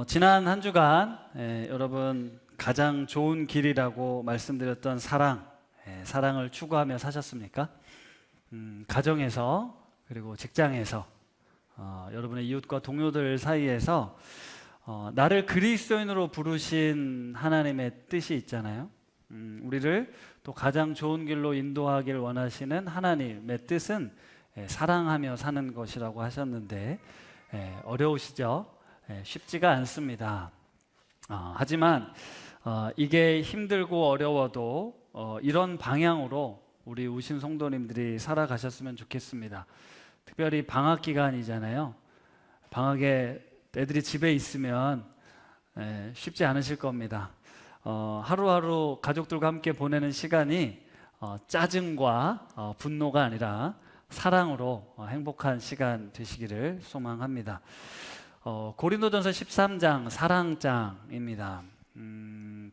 지난 한 주간 여러분 가장 좋은 길이라고 말씀드렸던 사랑, 사랑을 추구하며 사셨습니까? 가정에서 그리고 직장에서 여러분의 이웃과 동료들 사이에서 나를 그리스도인으로 부르신 하나님의 뜻이 있잖아요. 우리를 또 가장 좋은 길로 인도하길 원하시는 하나님의 뜻은 사랑하며 사는 것이라고 하셨는데 어려우시죠? 쉽지가 않습니다. 하지만 이게 힘들고 어려워도 이런 방향으로 우리 우신 성도님들이 살아가셨으면 좋겠습니다. 특별히 방학 기간이잖아요. 방학에 애들이 집에 있으면 쉽지 않으실 겁니다. 하루하루 가족들과 함께 보내는 시간이 짜증과 분노가 아니라 사랑으로 행복한 시간 되시기를 소망합니다. 고린도전서 13장 사랑장입니다.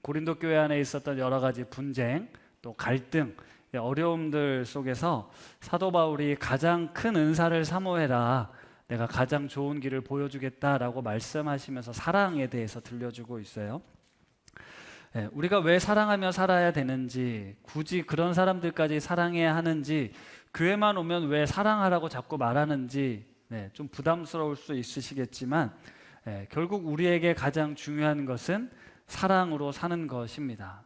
고린도 교회 안에 있었던 여러 가지 분쟁, 또 갈등, 어려움들 속에서 사도 바울이 가장 큰 은사를 사모해라, 내가 가장 좋은 길을 보여주겠다라고 말씀하시면서 사랑에 대해서 들려주고 있어요. 우리가 왜 사랑하며 살아야 되는지, 굳이 그런 사람들까지 사랑해야 하는지, 교회만 오면 왜 사랑하라고 자꾸 말하는지 좀 부담스러울 수 있으시겠지만 결국 우리에게 가장 중요한 것은 사랑으로 사는 것입니다.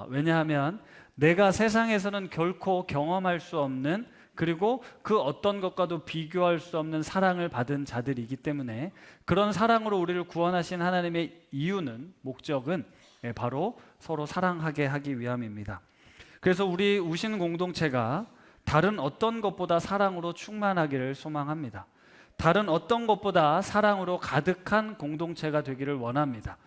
왜냐하면 내가 세상에서는 결코 경험할 수 없는, 그리고 그 어떤 것과도 비교할 수 없는 사랑을 받은 자들이기 때문에, 그런 사랑으로 우리를 구원하신 하나님의 이유는, 목적은 바로 서로 사랑하게 하기 위함입니다. 그래서 우리 우신 공동체가 다른 어떤 것보다 사랑으로 충만하기를 소망합니다. 다른 어떤 것보다 사랑으로 가득한 공동체가 되기를 원합니다.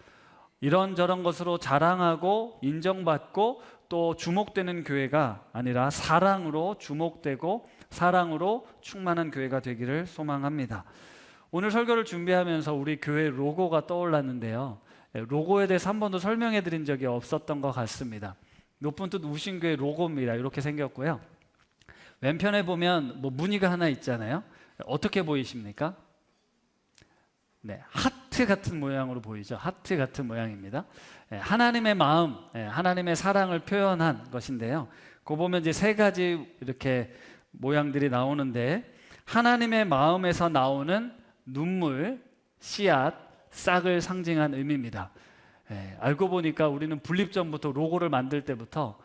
이런저런 것으로 자랑하고 인정받고 또 주목되는 교회가 아니라 사랑으로 주목되고 사랑으로 충만한 교회가 되기를 소망합니다. 오늘 설교를 준비하면서 우리 교회 로고가 떠올랐는데요, 로고에 대해서 한 번도 설명해 드린 적이 없었던 것 같습니다. 높은 뜻 우신교회 로고입니다. 이렇게 생겼고요, 왼편에 보면 무늬가 하나 있잖아요. 어떻게 보이십니까? 하트 같은 모양으로 보이죠. 하트 같은 모양입니다. 하나님의 마음, 하나님의 사랑을 표현한 것인데요, 그거 보면 이제 세 가지 이렇게 모양들이 나오는데, 하나님의 마음에서 나오는 눈물, 씨앗, 싹을 상징한 의미입니다. 알고 보니까 우리는 분립전부터 로고를 만들 때부터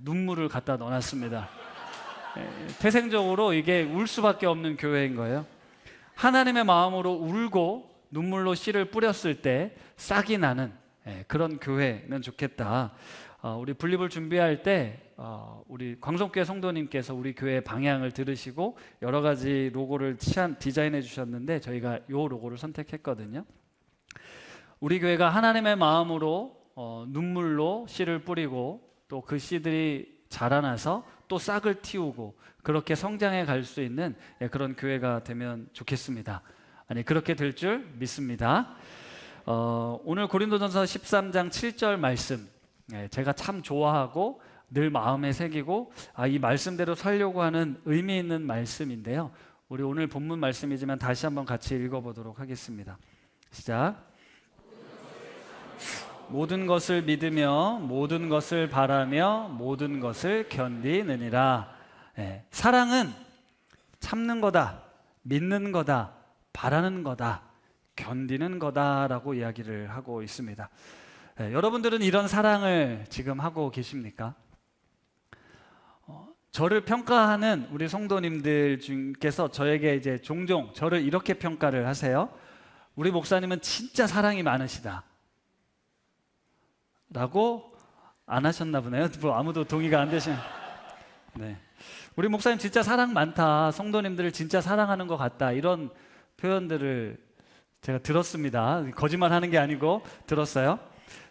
눈물을 갖다 넣어놨습니다. 태생적으로 이게 울 수밖에 없는 교회인 거예요. 하나님의 마음으로 울고 눈물로 씨를 뿌렸을 때 싹이 나는 그런 교회면 좋겠다. 우리 분립을 준비할 때 우리 광성교회 성도님께서 우리 교회 방향을 들으시고 여러 가지 로고를 디자인해 주셨는데, 저희가 이 로고를 선택했거든요. 우리 교회가 하나님의 마음으로 눈물로 씨를 뿌리고, 또 그 씨들이 자라나서 또 싹을 틔우고 그렇게 성장해 갈 수 있는 그런 교회가 되면 좋겠습니다. 아니, 그렇게 될 줄 믿습니다. 오늘 고린도전서 13장 7절 말씀, 제가 참 좋아하고 늘 마음에 새기고 이 말씀대로 살려고 하는 의미 있는 말씀인데요, 우리 오늘 본문 말씀이지만 다시 한번 같이 읽어보도록 하겠습니다. 시작. 모든 것을 믿으며 모든 것을 바라며 모든 것을 견디느니라. 사랑은 참는 거다, 믿는 거다, 바라는 거다, 견디는 거다라고 이야기를 하고 있습니다. 여러분들은 이런 사랑을 지금 하고 계십니까? 저를 평가하는 우리 성도님들 중께서 저에게 이제 종종 저를 이렇게 평가를 하세요. 우리 목사님은 진짜 사랑이 많으시다 라고 안 하셨나 보네요. 아무도 동의가 안 되시는. 우리 목사님 진짜 사랑 많다, 성도님들을 진짜 사랑하는 것 같다, 이런 표현들을 제가 들었습니다. 거짓말 하는 게 아니고 들었어요.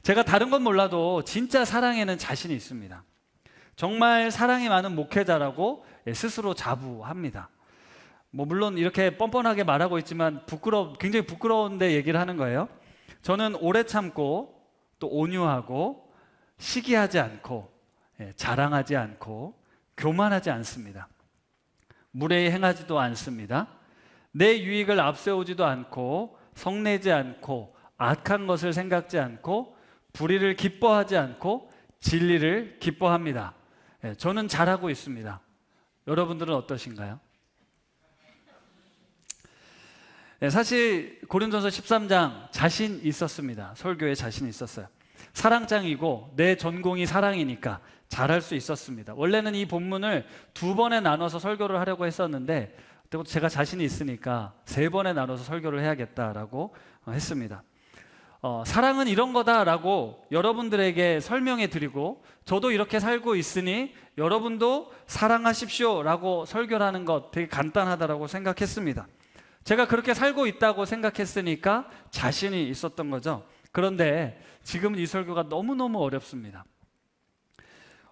제가 다른 건 몰라도 진짜 사랑에는 자신이 있습니다. 정말 사랑이 많은 목회자라고 스스로 자부합니다. 물론 이렇게 뻔뻔하게 말하고 있지만 굉장히 부끄러운데 얘기를 하는 거예요. 저는 오래 참고 또 온유하고 시기하지 않고 자랑하지 않고 교만하지 않습니다. 무례히 행하지도 않습니다. 내 유익을 앞세우지도 않고 성내지 않고 악한 것을 생각지 않고 불의를 기뻐하지 않고 진리를 기뻐합니다. 저는 잘하고 있습니다. 여러분들은 어떠신가요? 사실 고린도서 13장 자신 있었습니다. 설교에 자신 있었어요. 사랑장이고 내 전공이 사랑이니까 잘할 수 있었습니다. 원래는 이 본문을 2번에 나눠서 설교를 하려고 했었는데 제가 자신이 있으니까 3번에 나눠서 설교를 해야겠다라고 했습니다. 사랑은 이런 거다라고 여러분들에게 설명해 드리고 저도 이렇게 살고 있으니 여러분도 사랑하십시오라고 설교를 하는 것 되게 간단하다라고 생각했습니다. 제가 그렇게 살고 있다고 생각했으니까 자신이 있었던 거죠. 그런데 지금은 이 설교가 너무너무 어렵습니다.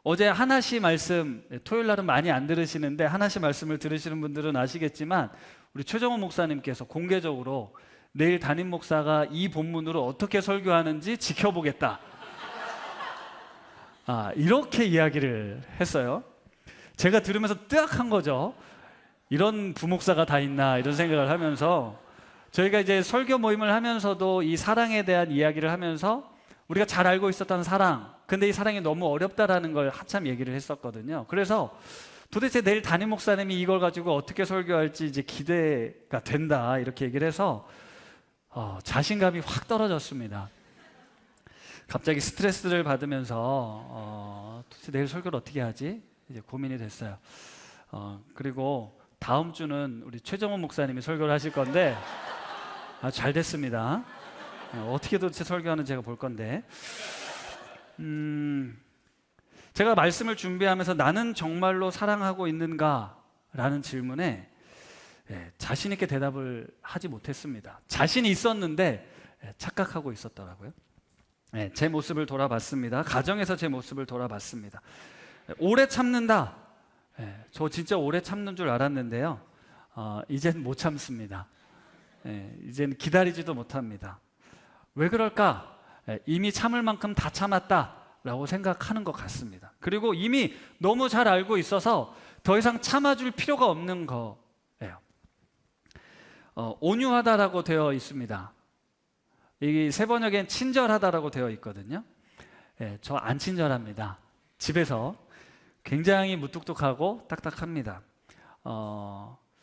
어제 하나씩 말씀, 토요일 날은 많이 안 들으시는데 하나씩 말씀을 들으시는 분들은 아시겠지만 우리 최정원 목사님께서 공개적으로 내일 담임 목사가 이 본문으로 어떻게 설교하는지 지켜보겠다, 이렇게 이야기를 했어요. 제가 들으면서 뜨악한 거죠. 이런 부목사가 다 있나 이런 생각을 하면서 저희가 이제 설교 모임을 하면서도 이 사랑에 대한 이야기를 하면서 우리가 잘 알고 있었던 사랑, 근데 이 사랑이 너무 어렵다라는 걸 한참 얘기를 했었거든요. 그래서 도대체 내일 담임 목사님이 이걸 가지고 어떻게 설교할지 이제 기대가 된다 이렇게 얘기를 해서 자신감이 확 떨어졌습니다. 갑자기 스트레스를 받으면서 도대체 내일 설교를 어떻게 하지? 이제 고민이 됐어요. 그리고 다음 주는 우리 최정원 목사님이 설교를 하실 건데 잘 됐습니다. 어떻게 도대체 설교하는지 제가 볼 건데 제가 말씀을 준비하면서 나는 정말로 사랑하고 있는가? 라는 질문에 자신 있게 대답을 하지 못했습니다. 자신이 있었는데 착각하고 있었더라고요. 제 모습을 돌아봤습니다. 가정에서 제 모습을 돌아봤습니다. 오래 참는다. 저 진짜 오래 참는 줄 알았는데요. 이젠 못 참습니다. 이젠 기다리지도 못합니다. 왜 그럴까? 이미 참을 만큼 다 참았다라고 생각하는 것 같습니다. 그리고 이미 너무 잘 알고 있어서 더 이상 참아줄 필요가 없는 거예요. 온유하다라고 되어 있습니다. 이 세 번역엔 친절하다라고 되어 있거든요. 저 안 친절합니다. 집에서 굉장히 무뚝뚝하고 딱딱합니다.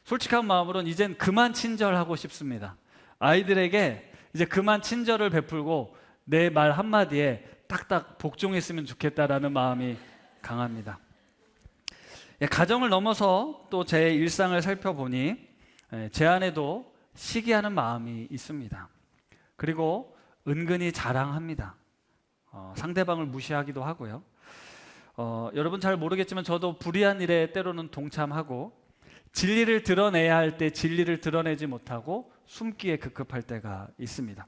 솔직한 마음으로는 이젠 그만 친절하고 싶습니다. 아이들에게 이제 그만 친절을 베풀고 내 말 한마디에 딱딱 복종했으면 좋겠다라는 마음이 강합니다. 가정을 넘어서 또 제 일상을 살펴보니 제 안에도 시기하는 마음이 있습니다. 그리고 은근히 자랑합니다. 상대방을 무시하기도 하고요. 여러분 잘 모르겠지만 저도 불의한 일에 때로는 동참하고 진리를 드러내야 할 때 진리를 드러내지 못하고 숨기에 급급할 때가 있습니다.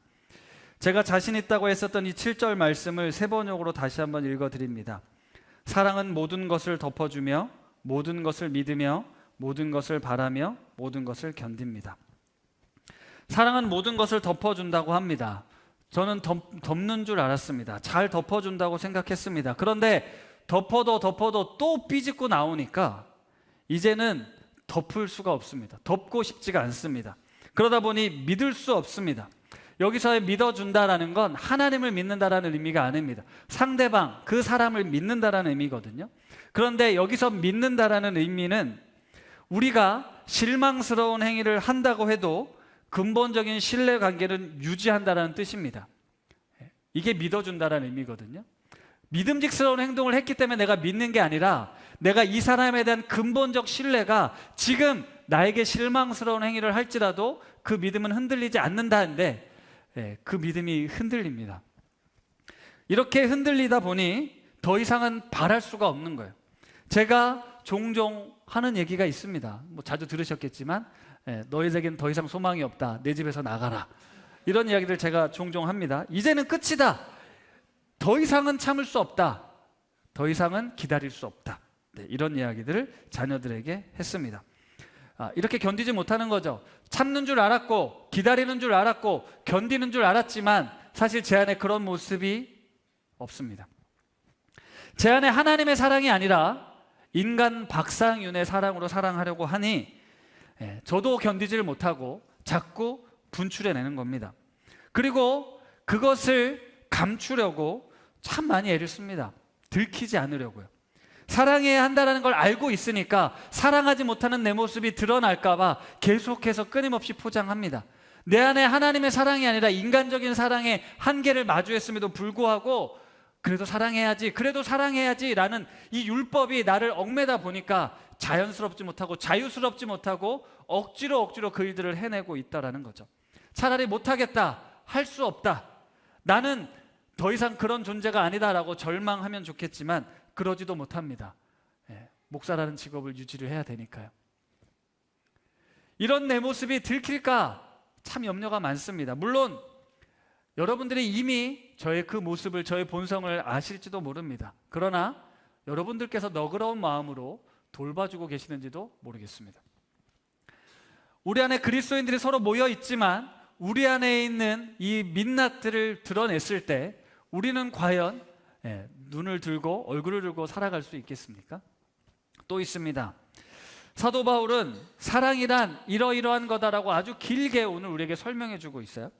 제가 자신 있다고 했었던 이 7절 말씀을 세 번역으로 다시 한번 읽어드립니다. 사랑은 모든 것을 덮어주며 모든 것을 믿으며 모든 것을 바라며 모든 것을 견딥니다. 사랑은 모든 것을 덮어준다고 합니다. 저는 덮는 줄 알았습니다. 잘 덮어준다고 생각했습니다. 그런데 덮어도 또 삐짓고 나오니까 이제는 덮을 수가 없습니다. 덮고 싶지가 않습니다. 그러다 보니 믿을 수 없습니다. 여기서의 믿어준다라는 건 하나님을 믿는다라는 의미가 아닙니다. 상대방, 그 사람을 믿는다라는 의미거든요. 그런데 여기서 믿는다라는 의미는 우리가 실망스러운 행위를 한다고 해도 근본적인 신뢰관계는 유지한다라는 뜻입니다. 이게 믿어준다라는 의미거든요. 믿음직스러운 행동을 했기 때문에 내가 믿는 게 아니라 내가 이 사람에 대한 근본적 신뢰가 지금 나에게 실망스러운 행위를 할지라도 그 믿음은 흔들리지 않는다는데 그 믿음이 흔들립니다. 이렇게 흔들리다 보니 더 이상은 바랄 수가 없는 거예요. 제가 종종 하는 얘기가 있습니다. 자주 들으셨겠지만 너희에겐 더 이상 소망이 없다. 내 집에서 나가라. 이런 이야기들 제가 종종 합니다. 이제는 끝이다. 더 이상은 참을 수 없다. 더 이상은 기다릴 수 없다. 이런 이야기들을 자녀들에게 했습니다. 이렇게 견디지 못하는 거죠. 참는 줄 알았고 기다리는 줄 알았고 견디는 줄 알았지만 사실 제 안에 그런 모습이 없습니다. 제 안에 하나님의 사랑이 아니라 인간 박상윤의 사랑으로 사랑하려고 하니 저도 견디지를 못하고 자꾸 분출해내는 겁니다. 그리고 그것을 감추려고 참 많이 애를 씁니다. 들키지 않으려고요. 사랑해야 한다는 걸 알고 있으니까 사랑하지 못하는 내 모습이 드러날까 봐 계속해서 끊임없이 포장합니다. 내 안에 하나님의 사랑이 아니라 인간적인 사랑의 한계를 마주했음에도 불구하고 그래도 사랑해야지 라는 이 율법이 나를 얽매다 보니까 자연스럽지 못하고 자유스럽지 못하고 억지로 그 일들을 해내고 있다라는 거죠. 차라리 못하겠다, 할 수 없다, 나는 더 이상 그런 존재가 아니다라고 절망하면 좋겠지만 그러지도 못합니다. 목사라는 직업을 유지를 해야 되니까요. 이런 내 모습이 들킬까 참 염려가 많습니다. 물론 여러분들이 이미 저의 그 모습을, 저의 본성을 아실지도 모릅니다. 그러나 여러분들께서 너그러운 마음으로 돌봐주고 계시는지도 모르겠습니다. 우리 안에 그리스도인들이 서로 모여 있지만 우리 안에 있는 이 민낯들을 드러냈을 때 우리는 과연 눈을 들고 얼굴을 들고 살아갈 수 있겠습니까? 또 있습니다. 사도 바울은 사랑이란 이러이러한 거다라고 아주 길게 오늘 우리에게 설명해 주고 있어요.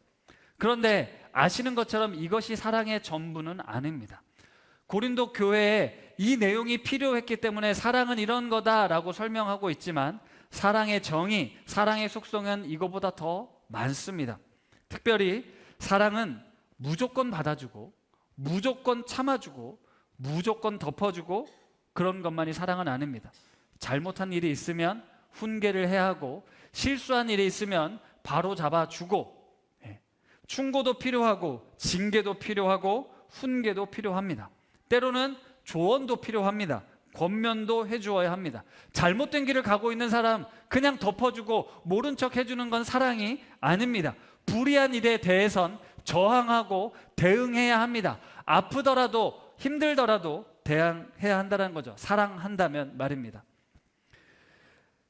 그런데 아시는 것처럼 이것이 사랑의 전부는 아닙니다. 고린도 교회에 이 내용이 필요했기 때문에 사랑은 이런 거다라고 설명하고 있지만 사랑의 정의, 사랑의 속성은 이거보다 더 많습니다. 특별히 사랑은 무조건 받아주고 무조건 참아주고 무조건 덮어주고 그런 것만이 사랑은 아닙니다. 잘못한 일이 있으면 훈계를 해야 하고 실수한 일이 있으면 바로 잡아주고 충고도 필요하고 징계도 필요하고 훈계도 필요합니다. 때로는 조언도 필요합니다. 권면도 해주어야 합니다. 잘못된 길을 가고 있는 사람 그냥 덮어주고 모른 척 해주는 건 사랑이 아닙니다. 불의한 일에 대해선 저항하고 대응해야 합니다. 아프더라도 힘들더라도 대항해야 한다는 거죠. 사랑한다면 말입니다.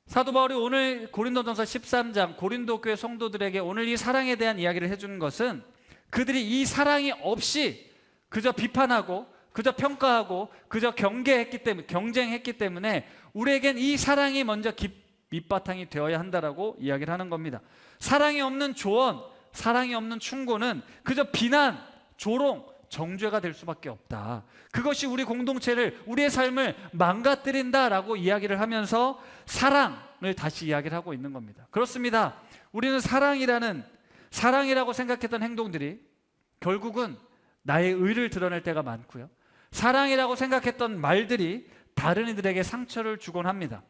사도 바울이 오늘 고린도전서 13장 고린도 교회 성도들에게 오늘 이 사랑에 대한 이야기를 해주는 것은 그들이 이 사랑이 없이 그저 비판하고 그저 평가하고 그저 경쟁했기 때문에 우리에겐 이 사랑이 먼저 밑바탕이 되어야 한다라고 이야기를 하는 겁니다. 사랑이 없는 조언, 사랑이 없는 충고는 그저 비난, 조롱, 정죄가 될 수밖에 없다. 그것이 우리 공동체를, 우리의 삶을 망가뜨린다라고 이야기를 하면서 사랑을 다시 이야기를 하고 있는 겁니다. 그렇습니다. 우리는 사랑이라고 생각했던 행동들이 결국은 나의 의를 드러낼 때가 많고요. 사랑이라고 생각했던 말들이 다른 이들에게 상처를 주곤 합니다.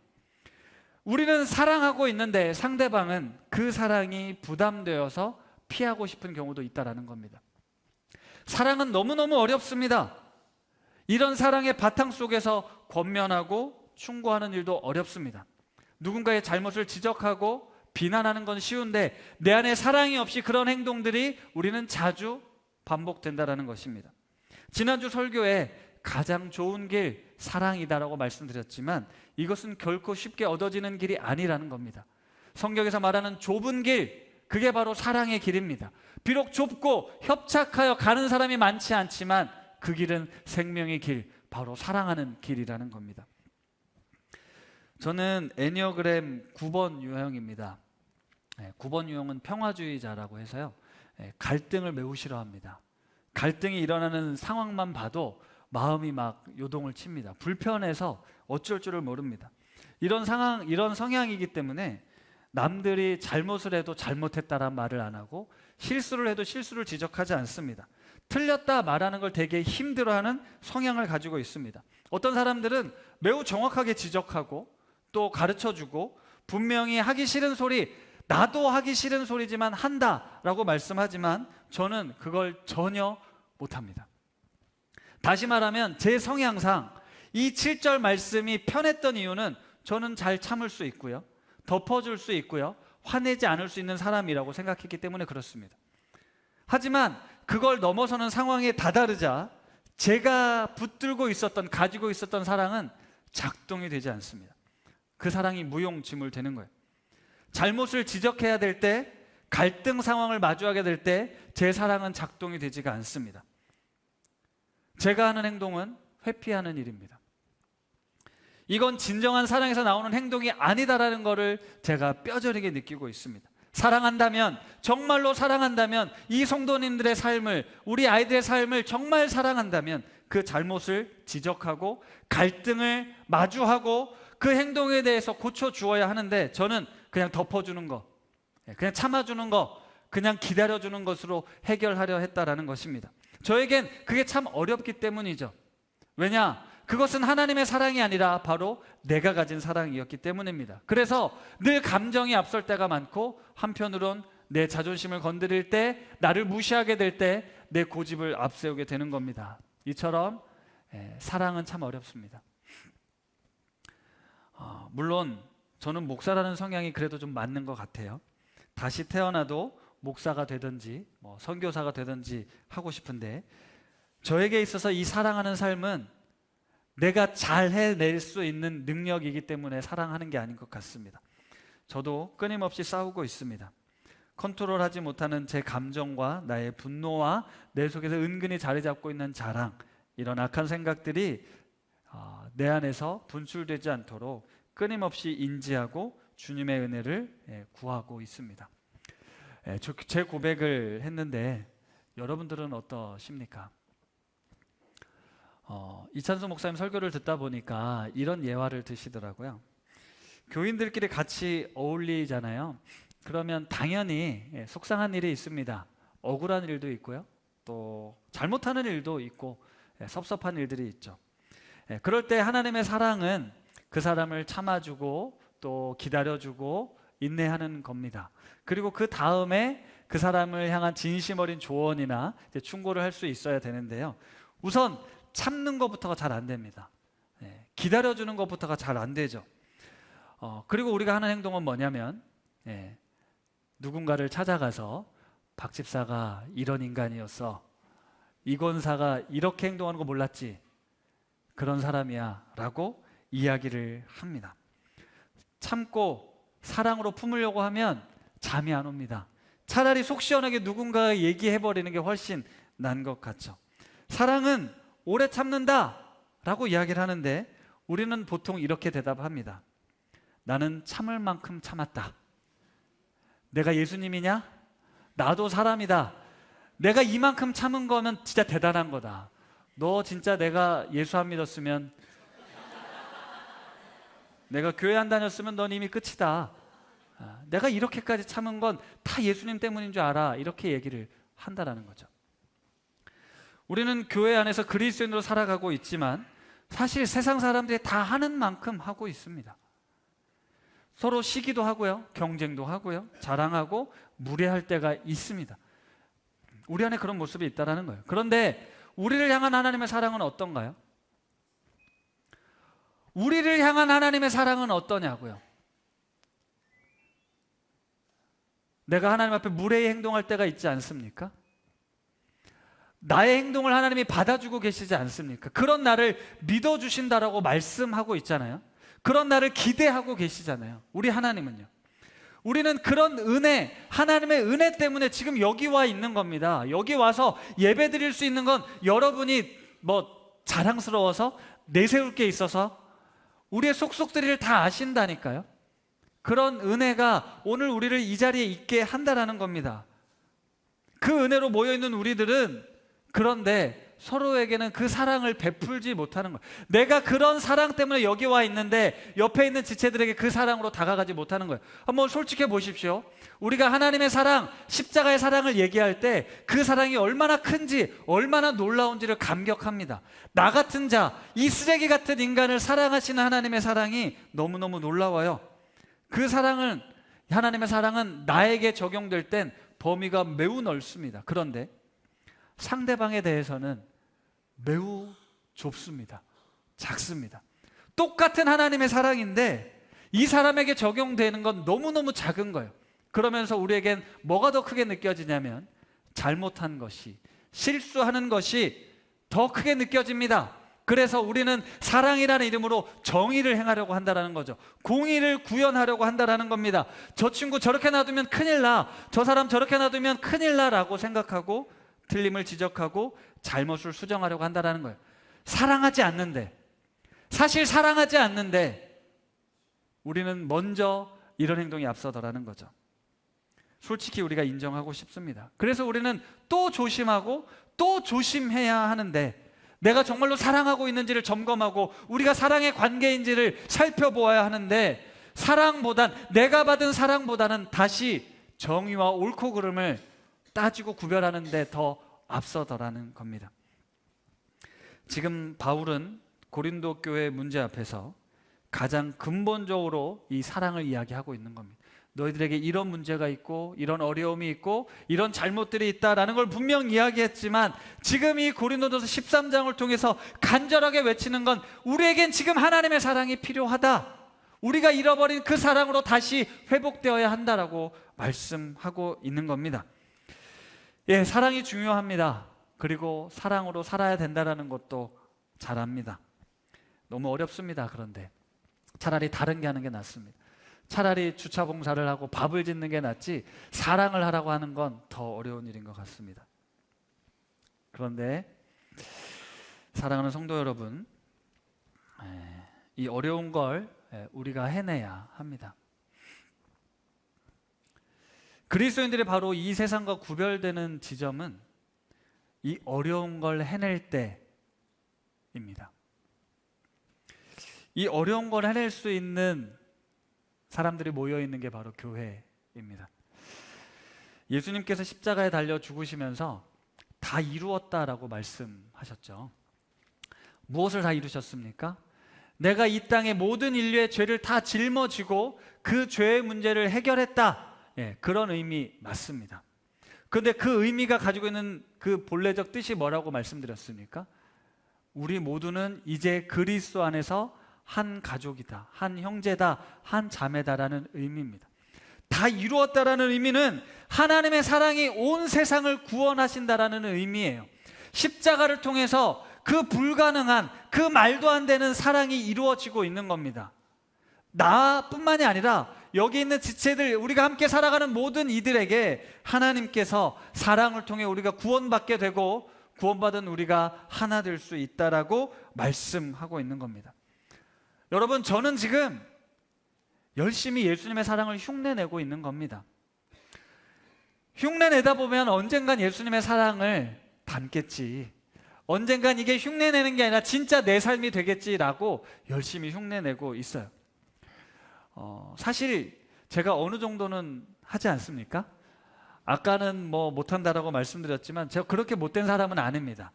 우리는 사랑하고 있는데 상대방은 그 사랑이 부담되어서 피하고 싶은 경우도 있다는 겁니다. 사랑은 너무너무 어렵습니다. 이런 사랑의 바탕 속에서 권면하고 충고하는 일도 어렵습니다. 누군가의 잘못을 지적하고 비난하는 건 쉬운데 내 안에 사랑이 없이 그런 행동들이 우리는 자주 반복된다는 것입니다. 지난주 설교에 가장 좋은 길 사랑이다라고 말씀드렸지만 이것은 결코 쉽게 얻어지는 길이 아니라는 겁니다. 성경에서 말하는 좁은 길, 그게 바로 사랑의 길입니다. 비록 좁고 협착하여 가는 사람이 많지 않지만 그 길은 생명의 길, 바로 사랑하는 길이라는 겁니다. 저는 애니어그램 9번 유형입니다. 9번 유형은 평화주의자라고 해서요, 갈등을 매우 싫어합니다. 갈등이 일어나는 상황만 봐도 마음이 막 요동을 칩니다. 불편해서 어쩔 줄을 모릅니다. 이런 성향이기 때문에 남들이 잘못을 해도 잘못했다란 말을 안 하고 실수를 해도 실수를 지적하지 않습니다. 틀렸다 말하는 걸 되게 힘들어하는 성향을 가지고 있습니다. 어떤 사람들은 매우 정확하게 지적하고 또 가르쳐주고 분명히 하기 싫은 소리, 나도 하기 싫은 소리지만 한다라고 말씀하지만 저는 그걸 전혀 못합니다. 다시 말하면 제 성향상 이 7절 말씀이 편했던 이유는 저는 잘 참을 수 있고요, 덮어줄 수 있고요, 화내지 않을 수 있는 사람이라고 생각했기 때문에 그렇습니다. 하지만 그걸 넘어서는 상황에 다다르자 제가 가지고 있었던 사랑은 작동이 되지 않습니다. 그 사랑이 무용지물되는 거예요. 잘못을 지적해야 될 때, 갈등 상황을 마주하게 될 때 제 사랑은 작동이 되지가 않습니다. 제가 하는 행동은 회피하는 일입니다. 이건 진정한 사랑에서 나오는 행동이 아니다라는 것을 제가 뼈저리게 느끼고 있습니다. 사랑한다면, 정말로 사랑한다면, 이 성도님들의 삶을, 우리 아이들의 삶을 정말 사랑한다면 그 잘못을 지적하고 갈등을 마주하고 그 행동에 대해서 고쳐주어야 하는데, 저는 그냥 덮어주는 거, 그냥 참아주는 거, 그냥 기다려주는 것으로 해결하려 했다라는 것입니다. 저에겐 그게 참 어렵기 때문이죠. 왜냐? 그것은 하나님의 사랑이 아니라 바로 내가 가진 사랑이었기 때문입니다. 그래서 늘 감정이 앞설 때가 많고, 한편으론 내 자존심을 건드릴 때, 나를 무시하게 될 때 내 고집을 앞세우게 되는 겁니다. 이처럼 사랑은 참 어렵습니다. 물론 저는 목사라는 성향이 그래도 좀 맞는 것 같아요. 다시 태어나도 목사가 되든지 선교사가 되든지 하고 싶은데, 저에게 있어서 이 사랑하는 삶은 내가 잘 해낼 수 있는 능력이기 때문에 사랑하는 게 아닌 것 같습니다. 저도 끊임없이 싸우고 있습니다. 컨트롤하지 못하는 제 감정과 나의 분노와 내 속에서 은근히 자리 잡고 있는 자랑, 이런 악한 생각들이 내 안에서 분출되지 않도록 끊임없이 인지하고 주님의 은혜를 구하고 있습니다. 제 고백을 했는데 여러분들은 어떠십니까? 이찬수 목사님 설교를 듣다 보니까 이런 예화를 드시더라고요. 교인들끼리 같이 어울리잖아요. 그러면 당연히 속상한 일이 있습니다. 억울한 일도 있고요, 또 잘못하는 일도 있고 섭섭한 일들이 있죠. 그럴 때 하나님의 사랑은 그 사람을 참아주고 또 기다려주고 인내하는 겁니다. 그리고 그 다음에 그 사람을 향한 진심 어린 조언이나 충고를 할 수 있어야 되는데요, 우선 참는 것부터가 잘 안 됩니다. 기다려주는 것부터가 잘 안 되죠. 그리고 우리가 하는 행동은 뭐냐면, 누군가를 찾아가서 박 집사가 이런 인간이었어, 이 권사가 이렇게 행동하는 거 몰랐지, 그런 사람이야 라고 이야기를 합니다. 참고 사랑으로 품으려고 하면 잠이 안 옵니다. 차라리 속 시원하게 누군가가 얘기해버리는 게 훨씬 난 것 같죠. 사랑은 오래 참는다 라고 이야기를 하는데, 우리는 보통 이렇게 대답합니다. 나는 참을 만큼 참았다. 내가 예수님이냐? 나도 사람이다. 내가 이만큼 참은 거면 진짜 대단한 거다. 너 진짜 내가 예수 안 믿었으면, 내가 교회 안 다녔으면 넌 이미 끝이다. 내가 이렇게까지 참은 건 다 예수님 때문인 줄 알아. 이렇게 얘기를 한다라는 거죠. 우리는 교회 안에서 그리스도인으로 살아가고 있지만 사실 세상 사람들이 다 하는 만큼 하고 있습니다. 서로 시기도 하고요, 경쟁도 하고요, 자랑하고 무례할 때가 있습니다. 우리 안에 그런 모습이 있다는 거예요. 그런데 우리를 향한 하나님의 사랑은 어떤가요? 우리를 향한 하나님의 사랑은 어떠냐고요? 내가 하나님 앞에 무례히 행동할 때가 있지 않습니까? 나의 행동을 하나님이 받아주고 계시지 않습니까? 그런 나를 믿어주신다라고 말씀하고 있잖아요. 그런 나를 기대하고 계시잖아요. 우리 하나님은요. 우리는 그런 은혜, 하나님의 은혜 때문에 지금 여기 와 있는 겁니다. 여기 와서 예배 드릴 수 있는 건 여러분이 자랑스러워서 내세울 게 있어서 우리의 속속들이를 다 아신다니까요. 그런 은혜가 오늘 우리를 이 자리에 있게 한다라는 겁니다. 그 은혜로 모여있는 우리들은 그런데 서로에게는 그 사랑을 베풀지 못하는 거예요. 내가 그런 사랑 때문에 여기 와 있는데 옆에 있는 지체들에게 그 사랑으로 다가가지 못하는 거예요. 한번 솔직해 보십시오. 우리가 하나님의 사랑, 십자가의 사랑을 얘기할 때 그 사랑이 얼마나 큰지, 얼마나 놀라운지를 감격합니다. 나 같은 자, 이 쓰레기 같은 인간을 사랑하시는 하나님의 사랑이 너무너무 놀라워요. 그 사랑은, 하나님의 사랑은 나에게 적용될 땐 범위가 매우 넓습니다. 그런데 상대방에 대해서는 매우 좁습니다. 작습니다. 똑같은 하나님의 사랑인데 이 사람에게 적용되는 건 너무너무 작은 거예요. 그러면서 우리에겐 뭐가 더 크게 느껴지냐면 잘못한 것이, 실수하는 것이 더 크게 느껴집니다. 그래서 우리는 사랑이라는 이름으로 정의를 행하려고 한다는 거죠. 공의를 구현하려고 한다는 겁니다. 저 친구 저렇게 놔두면 큰일 나, 저 사람 저렇게 놔두면 큰일 나라고 생각하고 틀림을 지적하고 잘못을 수정하려고 한다는 거예요. 사랑하지 않는데, 사실 사랑하지 않는데 우리는 먼저 이런 행동이 앞서더라는 거죠. 솔직히 우리가 인정하고 싶습니다. 그래서 우리는 또 조심하고 또 조심해야 하는데, 내가 정말로 사랑하고 있는지를 점검하고 우리가 사랑의 관계인지를 살펴보아야 하는데, 내가 받은 사랑보다는 다시 정의와 옳고 그름을 따지고 구별하는 데 더 앞서더라는 겁니다. 지금 바울은 고린도 교회 문제 앞에서 가장 근본적으로 이 사랑을 이야기하고 있는 겁니다. 너희들에게 이런 문제가 있고 이런 어려움이 있고 이런 잘못들이 있다라는 걸 분명 이야기했지만, 지금 이 고린도전서 13장을 통해서 간절하게 외치는 건 우리에겐 지금 하나님의 사랑이 필요하다, 우리가 잃어버린 그 사랑으로 다시 회복되어야 한다라고 말씀하고 있는 겁니다. 예, 사랑이 중요합니다. 그리고 사랑으로 살아야 된다는 것도 잘 압니다. 너무 어렵습니다. 그런데 차라리 다른 게 하는 게 낫습니다. 차라리 주차 봉사를 하고 밥을 짓는 게 낫지, 사랑을 하라고 하는 건 더 어려운 일인 것 같습니다. 그런데 사랑하는 성도 여러분, 이 어려운 걸 우리가 해내야 합니다. 그리스도인들이 바로 이 세상과 구별되는 지점은 이 어려운 걸 해낼 때입니다. 이 어려운 걸 해낼 수 있는 사람들이 모여 있는 게 바로 교회입니다. 예수님께서 십자가에 달려 죽으시면서 다 이루었다라고 말씀하셨죠. 무엇을 다 이루셨습니까? 내가 이 땅의 모든 인류의 죄를 다 짊어지고 그 죄의 문제를 해결했다. 예, 그런 의미 맞습니다. 그런데 그 의미가 가지고 있는 그 본래적 뜻이 뭐라고 말씀드렸습니까? 우리 모두는 이제 그리스도 안에서 한 가족이다, 한 형제다, 한 자매다라는 의미입니다. 다 이루었다라는 의미는 하나님의 사랑이 온 세상을 구원하신다라는 의미예요. 십자가를 통해서 그 불가능한, 그 말도 안 되는 사랑이 이루어지고 있는 겁니다. 나뿐만이 아니라 여기 있는 지체들, 우리가 함께 살아가는 모든 이들에게 하나님께서 사랑을 통해 우리가 구원받게 되고, 구원받은 우리가 하나 될 수 있다라고 말씀하고 있는 겁니다. 여러분, 저는 지금 열심히 예수님의 사랑을 흉내내고 있는 겁니다. 흉내내다 보면 언젠간 예수님의 사랑을 담겠지, 언젠간 이게 흉내내는 게 아니라 진짜 내 삶이 되겠지라고 열심히 흉내내고 있어요. 사실 제가 어느 정도는 하지 않습니까? 아까는 뭐 못한다라고 말씀드렸지만 제가 그렇게 못된 사람은 아닙니다.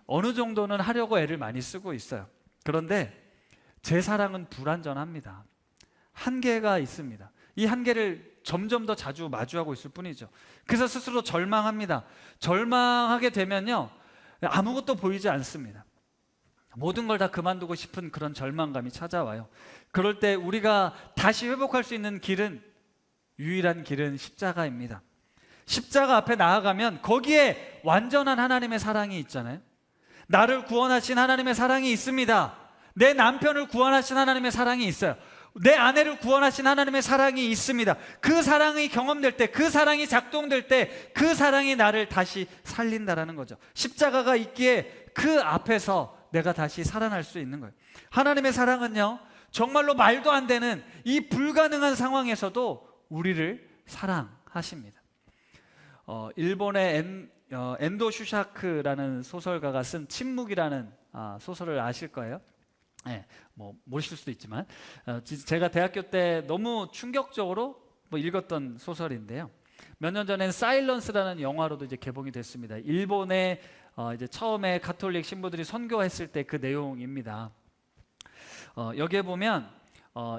어느 정도는 하려고 애를 많이 쓰고 있어요. 그런데 제 사랑은 불완전합니다. 한계가 있습니다. 이 한계를 점점 더 자주 마주하고 있을 뿐이죠. 그래서 스스로 절망합니다. 절망하게 되면요, 아무것도 보이지 않습니다. 모든 걸 다 그만두고 싶은 그런 절망감이 찾아와요. 그럴 때 우리가 다시 회복할 수 있는 길은, 유일한 길은 십자가입니다. 십자가 앞에 나아가면 거기에 완전한 하나님의 사랑이 있잖아요. 나를 구원하신 하나님의 사랑이 있습니다. 내 남편을 구원하신 하나님의 사랑이 있어요. 내 아내를 구원하신 하나님의 사랑이 있습니다. 그 사랑이 경험될 때, 그 사랑이 작동될 때, 그 사랑이 나를 다시 살린다라는 거죠. 십자가가 있기에 그 앞에서 내가 다시 살아날 수 있는 거예요. 하나님의 사랑은요, 정말로 말도 안 되는 이 불가능한 상황에서도 우리를 사랑하십니다. 일본의 엔도 슈샤크라는 소설가가 쓴 침묵이라는 소설을 아실 거예요. 네, 뭐 모르실 수도 있지만 제가 대학교 때 너무 충격적으로 읽었던 소설인데요. 몇 년 전엔 사일런스라는 영화로도 이제 개봉이 됐습니다. 일본의 이제 처음에 가톨릭 신부들이 선교했을 때 그 내용입니다. 여기에 보면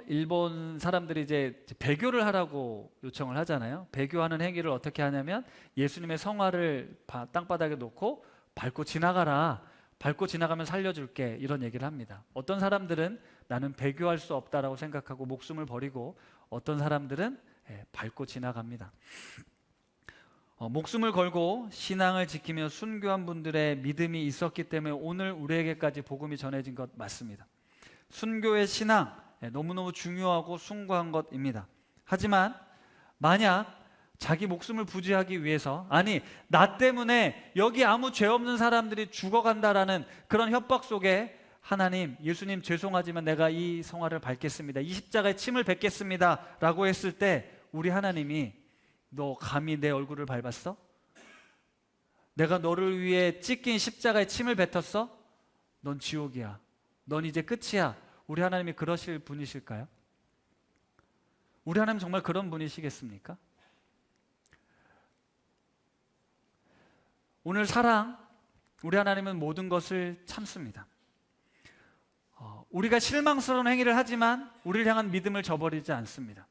일본 사람들이 이제 배교를 하라고 요청을 하잖아요. 배교하는 행위를 어떻게 하냐면 예수님의 성화를 땅바닥에 놓고 밟고 지나가라. 밟고 지나가면 살려줄게, 이런 얘기를 합니다. 어떤 사람들은 나는 배교할 수 없다라고 생각하고 목숨을 버리고, 어떤 사람들은 밟고 지나갑니다. 목숨을 걸고 신앙을 지키며 순교한 분들의 믿음이 있었기 때문에 오늘 우리에게까지 복음이 전해진 것 맞습니다. 순교의 신앙, 너무너무 중요하고 숭고한 것입니다. 하지만 만약 자기 목숨을 부지하기 위해서, 아니 나 때문에 여기 아무 죄 없는 사람들이 죽어간다라는 그런 협박 속에 하나님, 예수님 죄송하지만 내가 이 성화를 밟겠습니다, 이 십자가에 침을 뱉겠습니다 라고 했을 때 우리 하나님이 너 감히 내 얼굴을 밟았어? 내가 너를 위해 찢긴 십자가에 침을 뱉었어? 넌 지옥이야. 넌 이제 끝이야. 우리 하나님이 그러실 분이실까요? 우리 하나님 정말 그런 분이시겠습니까? 오늘 사랑, 우리 하나님은 모든 것을 참습니다. 우리가 실망스러운 행위를 하지만 우리를 향한 믿음을 저버리지 않습니다.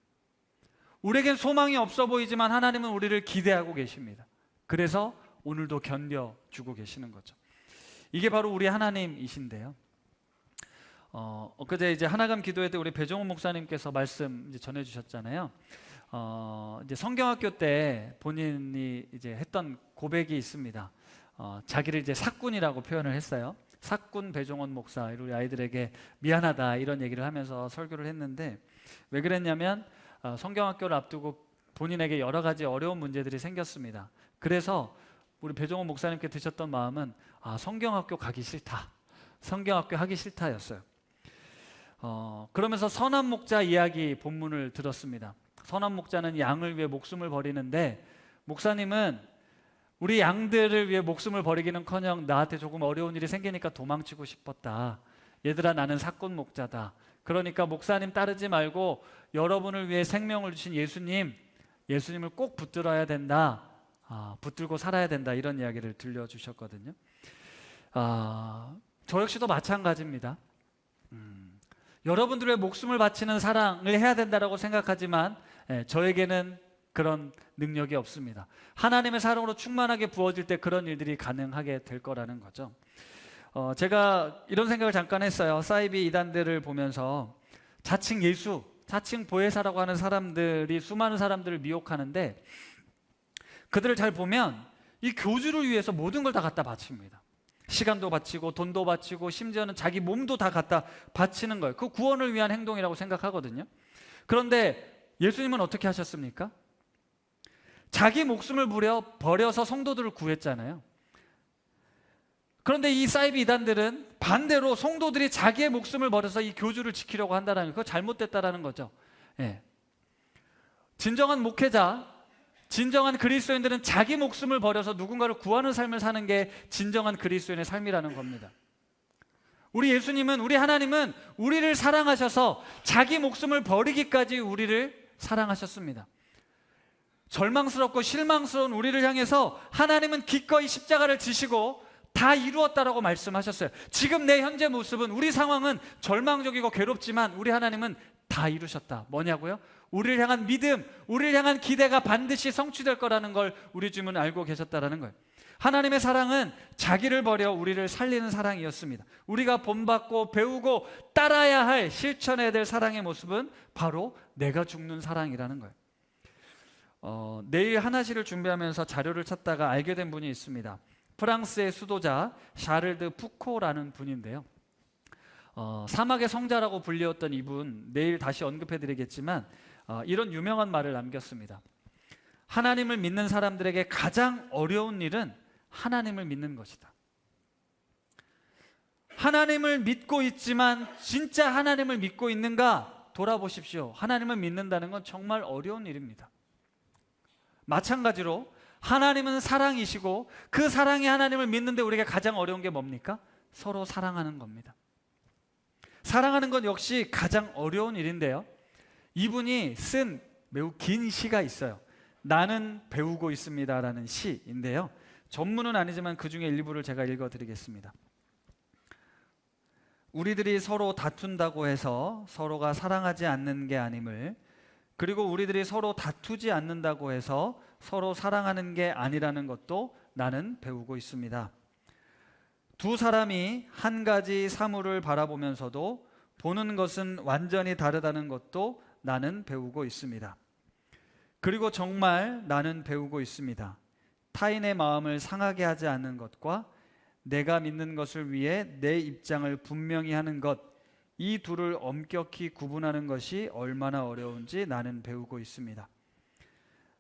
우리에겐 소망이 없어 보이지만 하나님은 우리를 기대하고 계십니다. 그래서 오늘도 견뎌주고 계시는 거죠. 이게 바로 우리 하나님이신데요. 엊그제 이제 하나감 기도회 때 우리 배종훈 목사님께서 말씀 이제 전해주셨잖아요. 이제 성경학교 때 본인이 이제 했던 고백이 있습니다. 자기를 이제 사꾼이라고 표현을 했어요. 사꾼 배종원 목사, 우리 아이들에게 미안하다 이런 얘기를 하면서 설교를 했는데, 왜 그랬냐면 성경학교를 앞두고 본인에게 여러 가지 어려운 문제들이 생겼습니다. 그래서 우리 배종원 목사님께 드셨던 마음은 성경학교 가기 싫다, 성경학교 하기 싫다였어요. 그러면서 선한 목자 이야기 본문을 들었습니다. 선한 목자는 양을 위해 목숨을 버리는데, 목사님은 우리 양들을 위해 목숨을 버리기는커녕 나한테 조금 어려운 일이 생기니까 도망치고 싶었다. 얘들아, 나는 사꾼 목자다. 그러니까 목사님 따르지 말고 여러분을 위해 생명을 주신 예수님을 꼭 붙들어야 된다. 붙들고 살아야 된다. 이런 이야기를 들려주셨거든요. 저 역시도 마찬가지입니다. 여러분들의 목숨을 바치는 사랑을 해야 된다고 생각하지만 저에게는 그런 능력이 없습니다. 하나님의 사랑으로 충만하게 부어질 때 그런 일들이 가능하게 될 거라는 거죠. 제가 이런 생각을 잠깐 했어요. 사이비 이단들을 보면서 자칭 예수, 자칭 보혜사라고 하는 사람들이 수많은 사람들을 미혹하는데, 그들을 잘 보면 이 교주를 위해서 모든 걸 다 갖다 바칩니다. 시간도 바치고 돈도 바치고 심지어는 자기 몸도 다 갖다 바치는 거예요. 그 구원을 위한 행동이라고 생각하거든요. 그런데 예수님은 어떻게 하셨습니까? 자기 목숨을 버려서 성도들을 구했잖아요. 그런데 이 사이비 이단들은 반대로 성도들이 자기의 목숨을 버려서 이 교주를 지키려고 한다는 거, 그거 잘못됐다라는 거죠. 진정한 목회자, 진정한 그리스도인들은 자기 목숨을 버려서 누군가를 구하는 삶을 사는 게 진정한 그리스도인의 삶이라는 겁니다. 우리 예수님은, 우리 하나님은 우리를 사랑하셔서 자기 목숨을 버리기까지 우리를 사랑하셨습니다. 절망스럽고 실망스러운 우리를 향해서 하나님은 기꺼이 십자가를 지시고 다 이루었다라고 말씀하셨어요. 지금 내 현재 모습은, 우리 상황은 절망적이고 괴롭지만 우리 하나님은 다 이루셨다. 뭐냐고요? 우리를 향한 믿음, 우리를 향한 기대가 반드시 성취될 거라는 걸 우리 주님은 알고 계셨다라는 거예요. 하나님의 사랑은 자기를 버려 우리를 살리는 사랑이었습니다. 우리가 본받고 배우고 따라야 할, 실천해야 될 사랑의 모습은 바로 내가 죽는 사랑이라는 거예요. 내일 하나시를 준비하면서 자료를 찾다가 알게 된 분이 있습니다. 프랑스의 수도자 샤를 드 푸코라는 분인데요. 사막의 성자라고 불리웠던 이분, 내일 다시 언급해드리겠지만 이런 유명한 말을 남겼습니다. 하나님을 믿는 사람들에게 가장 어려운 일은 하나님을 믿는 것이다. 하나님을 믿고 있지만 진짜 하나님을 믿고 있는가 돌아보십시오. 하나님을 믿는다는 건 정말 어려운 일입니다. 마찬가지로 하나님은 사랑이시고 그 사랑의 하나님을 믿는데 우리가 가장 어려운 게 뭡니까? 서로 사랑하는 겁니다. 사랑하는 건 역시 가장 어려운 일인데요. 이분이 쓴 매우 긴 시가 있어요. 나는 배우고 있습니다라는 시인데요. 전문은 아니지만 그 중에 일부를 제가 읽어드리겠습니다. 우리들이 서로 다툰다고 해서 서로가 사랑하지 않는 게 아님을, 그리고 우리들이 서로 다투지 않는다고 해서 서로 사랑하는 게 아니라는 것도 나는 배우고 있습니다. 두 사람이 한 가지 사물을 바라보면서도 보는 것은 완전히 다르다는 것도 나는 배우고 있습니다. 그리고 정말 나는 배우고 있습니다. 타인의 마음을 상하게 하지 않는 것과 내가 믿는 것을 위해 내 입장을 분명히 하는 것, 이 둘을 엄격히 구분하는 것이 얼마나 어려운지 나는 배우고 있습니다.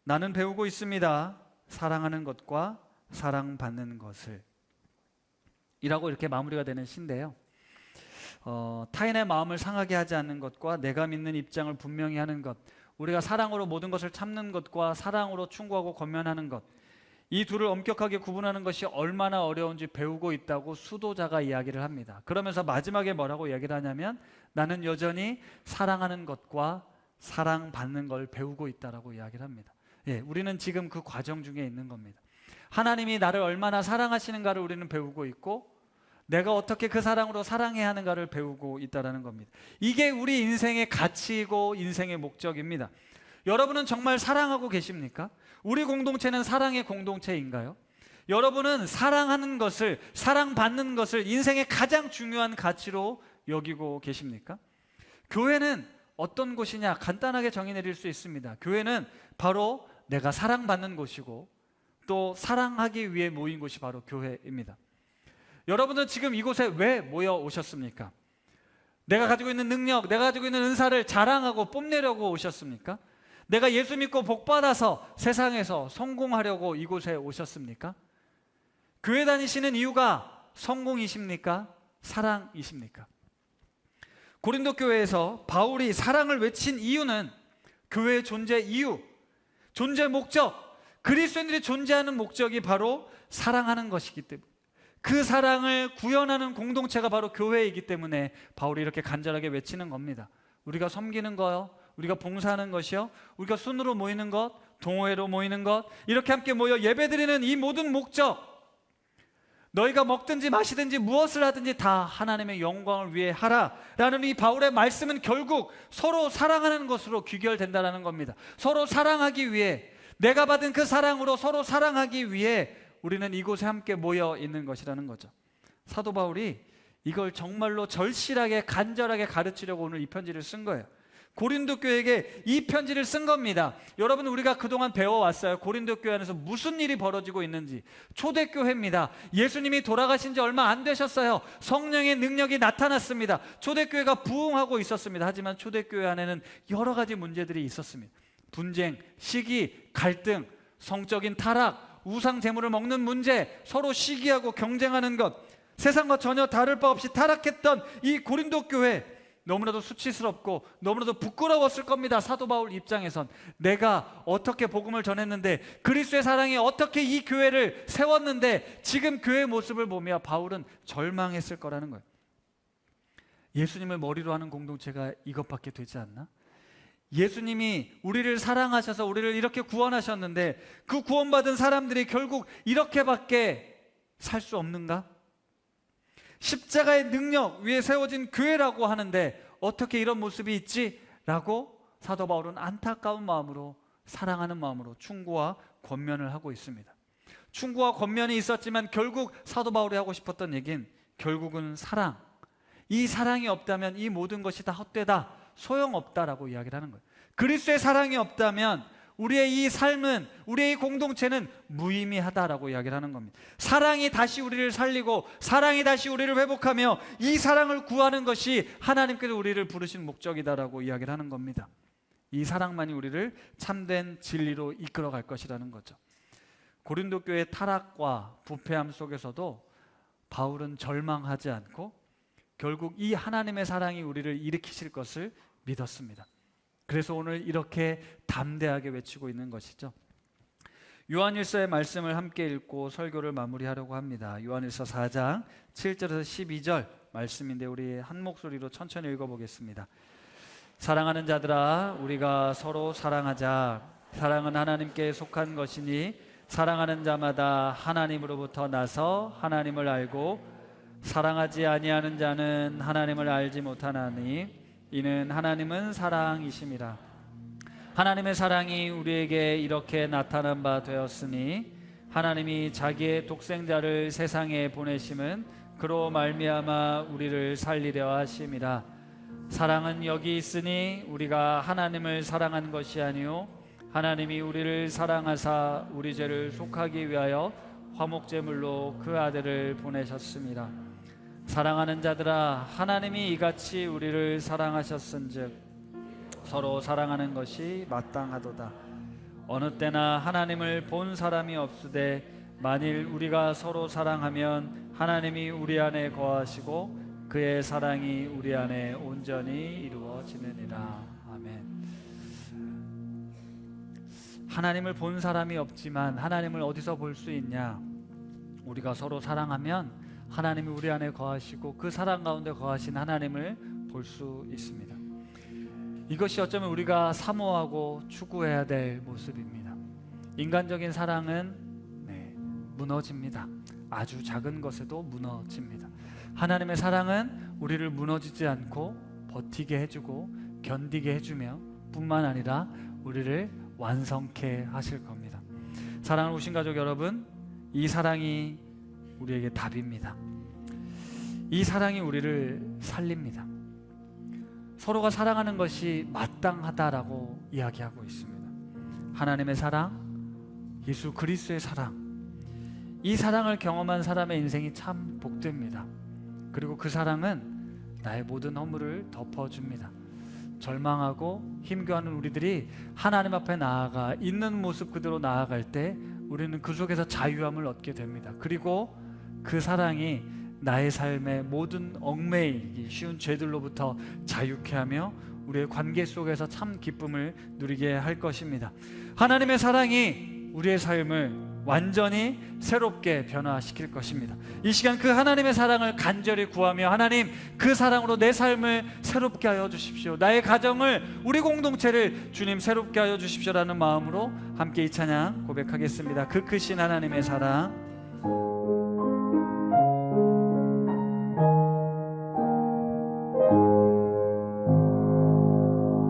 나는 배우고 있습니다. 사랑하는 것과 사랑받는 것을. 이라고 이렇게 마무리가 되는 시인데요. 타인의 마음을 상하게 하지 않는 것과 내가 믿는 입장을 분명히 하는 것. 우리가 사랑으로 모든 것을 참는 것과 사랑으로 충고하고 권면하는 것, 이 둘을 엄격하게 구분하는 것이 얼마나 어려운지 배우고 있다고 수도자가 이야기를 합니다. 그러면서 마지막에 뭐라고 이야기를 하냐면 나는 여전히 사랑하는 것과 사랑받는 걸 배우고 있다라고 이야기를 합니다. 예, 우리는 지금 그 과정 중에 있는 겁니다. 하나님이 나를 얼마나 사랑하시는가를 우리는 배우고 있고 내가 어떻게 그 사랑으로 사랑해야 하는가를 배우고 있다는 겁니다. 이게 우리 인생의 가치이고 인생의 목적입니다. 여러분은 정말 사랑하고 계십니까? 우리 공동체는 사랑의 공동체인가요? 여러분은 사랑하는 것을, 사랑받는 것을 인생의 가장 중요한 가치로 여기고 계십니까? 교회는 어떤 곳이냐? 간단하게 정의 내릴 수 있습니다. 교회는 바로 내가 사랑받는 곳이고 또 사랑하기 위해 모인 곳이 바로 교회입니다. 여러분은 지금 이곳에 왜 모여 오셨습니까? 내가 가지고 있는 능력, 내가 가지고 있는 은사를 자랑하고 뽐내려고 오셨습니까? 내가 예수 믿고 복 받아서 세상에서 성공하려고 이곳에 오셨습니까? 교회 다니시는 이유가 성공이십니까? 사랑이십니까? 고린도 교회에서 바울이 사랑을 외친 이유는 교회의 존재 이유, 존재 목적, 그리스도인들이 존재하는 목적이 바로 사랑하는 것이기 때문에, 그 사랑을 구현하는 공동체가 바로 교회이기 때문에 바울이 이렇게 간절하게 외치는 겁니다. 우리가 섬기는 거요, 우리가 봉사하는 것이요, 우리가 순으로 모이는 것, 동호회로 모이는 것, 이렇게 함께 모여 예배드리는 이 모든 목적, 너희가 먹든지 마시든지 무엇을 하든지 다 하나님의 영광을 위해 하라라는 이 바울의 말씀은 결국 서로 사랑하는 것으로 귀결된다는 겁니다. 서로 사랑하기 위해, 내가 받은 그 사랑으로 서로 사랑하기 위해 우리는 이곳에 함께 모여 있는 것이라는 거죠. 사도 바울이 이걸 정말로 절실하게 간절하게 가르치려고 오늘 이 편지를 쓴 거예요. 고린도 교회에게 이 편지를 쓴 겁니다. 여러분, 우리가 그동안 배워왔어요. 고린도 교회 안에서 무슨 일이 벌어지고 있는지. 초대교회입니다. 예수님이 돌아가신 지 얼마 안 되셨어요. 성령의 능력이 나타났습니다. 초대교회가 부흥하고 있었습니다. 하지만 초대교회 안에는 여러 가지 문제들이 있었습니다. 분쟁, 시기, 갈등, 성적인 타락, 우상 제물을 먹는 문제, 서로 시기하고 경쟁하는 것, 세상과 전혀 다를 바 없이 타락했던 이 고린도 교회, 너무나도 수치스럽고 너무나도 부끄러웠을 겁니다. 사도 바울 입장에선 내가 어떻게 복음을 전했는데, 그리스도의 사랑이 어떻게 이 교회를 세웠는데 지금 교회의 모습을 보며 바울은 절망했을 거라는 거예요. 예수님을 머리로 하는 공동체가 이것밖에 되지 않나? 예수님이 우리를 사랑하셔서 우리를 이렇게 구원하셨는데 그 구원받은 사람들이 결국 이렇게밖에 살 수 없는가? 십자가의 능력 위에 세워진 교회라고 하는데 어떻게 이런 모습이 있지? 라고 사도 바울은 안타까운 마음으로, 사랑하는 마음으로 충고와 권면을 하고 있습니다. 충고와 권면이 있었지만 결국 사도 바울이 하고 싶었던 얘기는 결국은 사랑, 이 사랑이 없다면 이 모든 것이 다 헛되다, 소용없다라고 이야기를 하는 거예요. 그리스도의 사랑이 없다면 우리의 이 삶은, 우리의 이 공동체는 무의미하다라고 이야기를 하는 겁니다. 사랑이 다시 우리를 살리고 사랑이 다시 우리를 회복하며 이 사랑을 구하는 것이 하나님께서 우리를 부르신 목적이다라고 이야기를 하는 겁니다. 이 사랑만이 우리를 참된 진리로 이끌어갈 것이라는 거죠. 고린도 교회의 타락과 부패함 속에서도 바울은 절망하지 않고 결국 이 하나님의 사랑이 우리를 일으키실 것을 믿었습니다. 그래서 오늘 이렇게 담대하게 외치고 있는 것이죠. 요한일서의 말씀을 함께 읽고 설교를 마무리하려고 합니다. 요한일서 4장 7절에서 12절 말씀인데 우리 한 목소리로 천천히 읽어보겠습니다. 사랑하는 자들아, 우리가 서로 사랑하자. 사랑은 하나님께 속한 것이니 사랑하는 자마다 하나님으로부터 나서 하나님을 알고 사랑하지 아니하는 자는 하나님을 알지 못하나니 이는 하나님은 사랑이심이라. 하나님의 사랑이 우리에게 이렇게 나타난 바 되었으니 하나님이 자기의 독생자를 세상에 보내심은 그로 말미암아 우리를 살리려 하심이라. 사랑은 여기 있으니 우리가 하나님을 사랑한 것이 아니요 하나님이 우리를 사랑하사 우리 죄를 속하기 위하여 화목제물로 그 아들을 보내셨습니다. 사랑하는 자들아, 하나님이 이같이 우리를 사랑하셨은즉 서로 사랑하는 것이 마땅하도다. 어느 때나 하나님을 본 사람이 없으되 만일 우리가 서로 사랑하면 하나님이 우리 안에 거하시고 그의 사랑이 우리 안에 온전히 이루어지느니라. 아멘. 하나님을 본 사람이 없지만 하나님을 어디서 볼 수 있냐? 우리가 서로 사랑하면 하나님이 우리 안에 거하시고 그 사랑 가운데 거하신 하나님을 볼 수 있습니다. 이것이 어쩌면 우리가 사모하고 추구해야 될 모습입니다. 인간적인 사랑은 무너집니다. 아주 작은 것에도 무너집니다. 하나님의 사랑은 우리를 무너지지 않고 버티게 해주고 견디게 해주며 뿐만 아니라 우리를 완성케 하실 겁니다. 사랑하는 우신 가족 여러분, 이 사랑이 우리에게 답입니다. 이 사랑이 우리를 살립니다. 서로가 사랑하는 것이 마땅하다라고 이야기하고 있습니다. 하나님의 사랑, 예수 그리스도의 사랑, 이 사랑을 경험한 사람의 인생이 참 복됩니다. 그리고 그 사랑은 나의 모든 허물을 덮어줍니다. 절망하고 힘겨워하는 우리들이 하나님 앞에 나아가 있는 모습 그대로 나아갈 때 우리는 그 속에서 자유함을 얻게 됩니다. 그리고 그 사랑이 나의 삶의 모든 얽매이기 쉬운 죄들로부터 자유케 하며 우리의 관계 속에서 참 기쁨을 누리게 할 것입니다. 하나님의 사랑이 우리의 삶을 완전히 새롭게 변화시킬 것입니다. 이 시간 그 하나님의 사랑을 간절히 구하며 하나님 그 사랑으로 내 삶을 새롭게 하여 주십시오. 나의 가정을 우리 공동체를 주님 새롭게 하여 주십시오라는 마음으로 함께 이 찬양 고백하겠습니다. 그 크신 하나님의 사랑